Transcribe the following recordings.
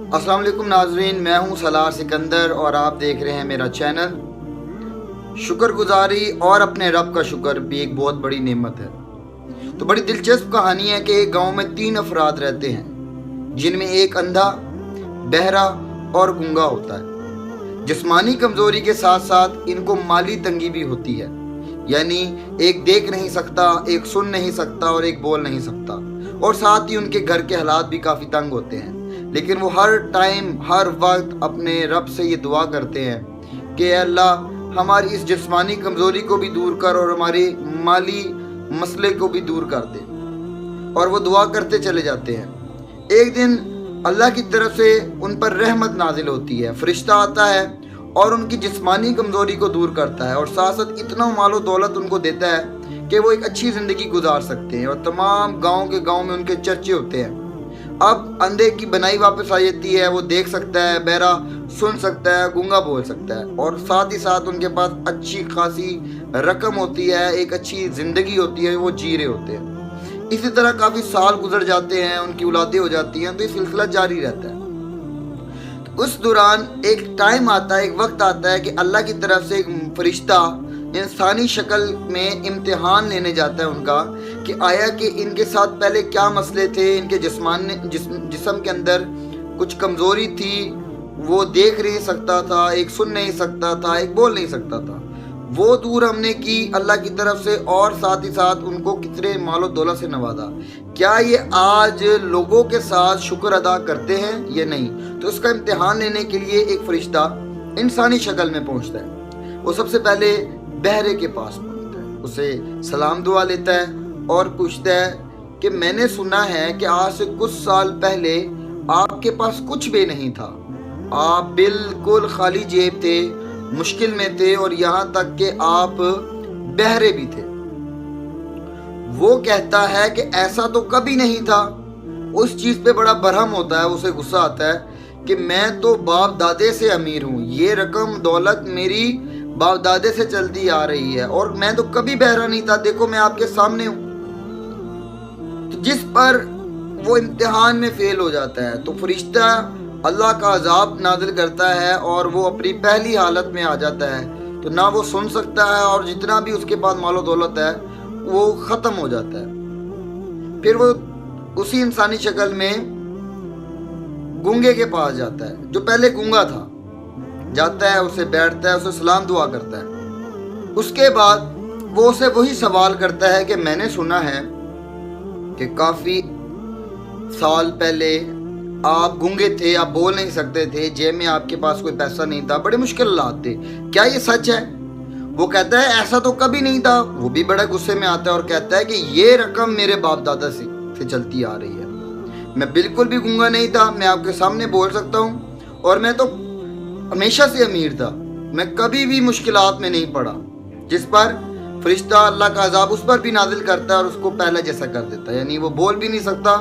السلام علیکم ناظرین، میں ہوں سالار سکندر اور آپ دیکھ رہے ہیں میرا چینل۔ شکر گزاری اور اپنے رب کا شکر بھی ایک بہت بڑی نعمت ہے۔ تو بڑی دلچسپ کہانی ہے کہ ایک گاؤں میں 3 افراد رہتے ہیں، جن میں ایک اندھا، بہرا اور گونگا ہوتا ہے۔ جسمانی کمزوری کے ساتھ ساتھ ان کو مالی تنگی بھی ہوتی ہے، یعنی ایک دیکھ نہیں سکتا، ایک سن نہیں سکتا اور ایک بول نہیں سکتا، اور ساتھ ہی ان کے گھر کے حالات بھی کافی تنگ ہوتے ہیں۔ لیکن وہ ہر ٹائم ہر وقت اپنے رب سے یہ دعا کرتے ہیں کہ اے اللہ ہماری اس جسمانی کمزوری کو بھی دور کر اور ہماری مالی مسئلے کو بھی دور کر دے، اور وہ دعا کرتے چلے جاتے ہیں۔ ایک دن اللہ کی طرف سے ان پر رحمت نازل ہوتی ہے، فرشتہ آتا ہے اور ان کی جسمانی کمزوری کو دور کرتا ہے، اور ساتھ ساتھ اتنا مال و دولت ان کو دیتا ہے کہ وہ ایک اچھی زندگی گزار سکتے ہیں، اور تمام گاؤں میں ان کے چرچے ہوتے ہیں۔ اب اندھے کی بنائی واپس آ جاتی ہے، وہ دیکھ سکتا ہے، بہرا سن سکتا ہے، گونگا بول سکتا ہے، اور ساتھ ہی ساتھ ان کے پاس اچھی خاصی رقم ہوتی ہے، ایک اچھی زندگی ہوتی ہے، وہ جی رہے ہوتے ہیں۔ اسی طرح کافی سال گزر جاتے ہیں، ان کی اولادیں ہو جاتی ہیں، تو یہ سلسلہ جاری رہتا ہے۔ اس دوران ایک ٹائم آتا ہے، ایک وقت آتا ہے کہ اللہ کی طرف سے ایک فرشتہ انسانی شکل میں امتحان لینے جاتا ہے ان کا، کہ آیا کہ ان کے ساتھ پہلے کیا مسئلے تھے، ان کے جسم کے اندر کچھ کمزوری تھی، وہ دیکھ نہیں سکتا تھا، ایک سن نہیں سکتا تھا، ایک بول نہیں سکتا تھا، وہ دور ہم نے کی اللہ کی طرف سے، اور ساتھ ہی ساتھ ان کو کتنے مال و دولت سے نوازا۔ کیا یہ آج لوگوں کے ساتھ شکر ادا کرتے ہیں یا نہیں؟ تو اس کا امتحان لینے کے لیے ایک فرشتہ انسانی شکل میں پہنچتا ہے۔ وہ سب سے پہلے بہرے کے پاس پہنچتا ہے، اسے سلام دعا لیتا ہے اور پوچھتا ہے کہ میں نے سنا ہے کہ آج سے کچھ سال پہلے آپ کے پاس کچھ بھی نہیں تھا، آپ بالکل خالی جیب تھے، مشکل میں تھے، اور یہاں تک کہ آپ بہرے بھی تھے۔ وہ کہتا ہے کہ ایسا تو کبھی نہیں تھا۔ اس چیز پہ بڑا برہم ہوتا ہے، اسے غصہ آتا ہے کہ میں تو باپ دادے سے امیر ہوں، یہ رقم دولت میری باپ دادے سے چلتی آ رہی ہے، اور میں تو کبھی بہرا نہیں تھا، دیکھو میں آپ کے سامنے ہوں۔ تو جس پر وہ امتحان میں فیل ہو جاتا ہے تو فرشتہ اللہ کا عذاب نازل کرتا ہے، اور وہ اپنی پہلی حالت میں آ جاتا ہے، تو نہ وہ سن سکتا ہے، اور جتنا بھی اس کے پاس مال و دولت ہے وہ ختم ہو جاتا ہے۔ پھر وہ اسی انسانی شکل میں گونگے کے پاس جاتا ہے، جو پہلے گونگا تھا، جاتا ہے، اسے بیٹھتا ہے، اسے سلام دعا کرتا ہے۔ اس کے بعد وہ اسے وہی سوال کرتا ہے کہ میں نے سنا ہے کہ کافی سال پہلے آپ گونگے تھے، آپ بول نہیں سکتے تھے، جیب میں آپ کے پاس کوئی پیسہ نہیں تھا، بڑے مشکل حالات تھے، کیا یہ سچ ہے؟ وہ کہتا ہے ایسا تو کبھی نہیں تھا۔ وہ بھی بڑے غصے میں آتا ہے اور کہتا ہے کہ یہ رقم میرے باپ دادا سے چلتی آ رہی ہے، میں بالکل بھی گونگا نہیں تھا، میں آپ کے سامنے بول سکتا ہوں، اور میں تو ہمیشہ سے امیر تھا، میں کبھی بھی مشکلات میں نہیں پڑا۔ جس پر فرشتہ اللہ کا عذاب اس پر بھی نازل کرتا ہے اور اس کو پہلے جیسا کر دیتا ہے، یعنی وہ بول بھی نہیں سکتا،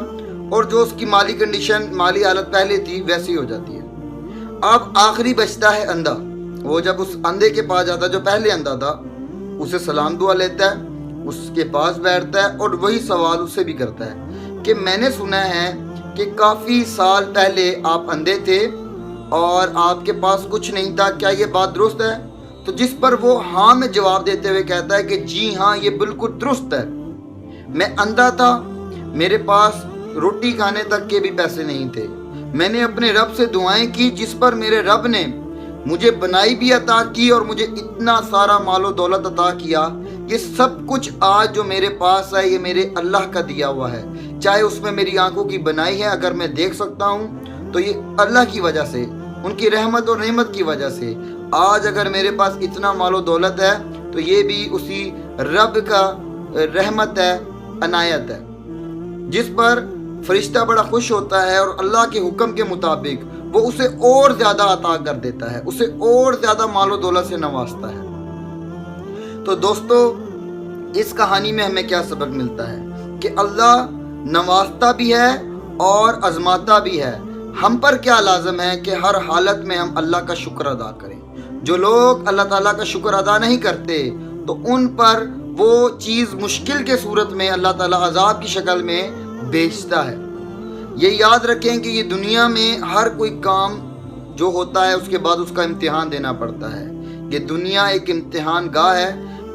اور جو اس کی مالی کنڈیشن، مالی حالت پہلے تھی ویسی ہو جاتی ہے۔ اب آخری بچتا ہے اندھا۔ وہ جب اس اندھے کے پاس جاتا ہے جو پہلے اندھا تھا، اسے سلام دعا لیتا ہے، اس کے پاس بیٹھتا ہے، اور وہی سوال اسے بھی کرتا ہے کہ میں نے سنا ہے کہ کافی سال پہلے آپ اندھے تھے اور آپ کے پاس کچھ نہیں تھا، کیا یہ بات درست ہے؟ تو جس پر وہ ہاں میں جواب دیتے ہوئے کہتا ہے کہ جی ہاں، یہ بالکل درست ہے، میں اندھا تھا، میرے پاس روٹی کھانے تک کے بھی پیسے نہیں تھے، میں نے اپنے رب سے دعائیں کی، جس پر میرے رب نے مجھے بنائی بھی عطا کی اور مجھے اتنا سارا مال و دولت عطا کیا۔ یہ سب کچھ آج جو میرے پاس ہے یہ میرے اللہ کا دیا ہوا ہے، چاہے اس میں میری آنکھوں کی بنائی ہے، اگر میں دیکھ سکتا ہوں تو یہ اللہ کی وجہ سے، ان کی رحمت اور نعمت کی وجہ سے۔ آج اگر میرے پاس اتنا مال و دولت ہے تو یہ بھی اسی رب کا رحمت ہے، عنایت ہے۔ جس پر فرشتہ بڑا خوش ہوتا ہے اور اللہ کے حکم کے مطابق وہ اسے اور زیادہ عطا کر دیتا ہے، اسے اور زیادہ مال و دولت سے نوازتا ہے۔ تو دوستو، اس کہانی میں ہمیں کیا سبق ملتا ہے کہ اللہ نوازتا بھی ہے اور آزماتا بھی ہے۔ ہم پر کیا لازم ہے کہ ہر حالت میں ہم اللہ کا شکر ادا کریں۔ جو لوگ اللہ تعالیٰ کا شکر ادا نہیں کرتے تو ان پر وہ چیز مشکل کے صورت میں اللہ تعالیٰ عذاب کی شکل میں بھیجتا ہے۔ یہ یاد رکھیں کہ یہ دنیا میں ہر کوئی کام جو ہوتا ہے اس کے بعد اس کا امتحان دینا پڑتا ہے. یہ دنیا ایک امتحان گاہ ہے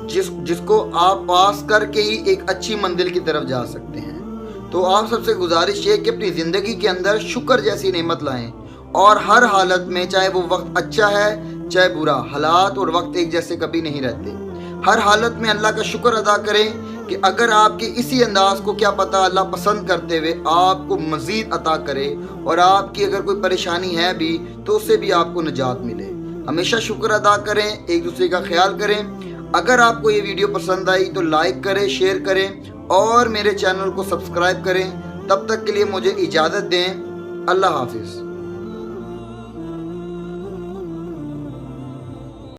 جس کو آپ پاس کر کے ہی ایک اچھی منزل کی طرف جا سکتے ہیں. تو آپ سب سے گزارش ہے کہ اپنی زندگی کے اندر شکر جیسی نعمت لائیں اور ہر حالت میں، چاہے وہ وقت اچھا ہے چاہے برا، حالات اور وقت ایک جیسے کبھی نہیں رہتے. ہر حالت میں اللہ کا شکر ادا کریں کہ اگر آپ کے اسی انداز کو کیا پتہ اللہ پسند کرتے ہوئے آپ کو مزید عطا کرے، اور آپ کی اگر کوئی پریشانی ہے بھی تو اس سے بھی آپ کو نجات ملے. ہمیشہ شکر ادا کریں، ایک دوسرے کا خیال کریں. اگر آپ کو یہ ویڈیو پسند آئی تو لائک کریں، شیئر کریں اور میرے چینل کو سبسکرائب کریں. تب تک کے لیے مجھے اجازت دیں. اللہ حافظ.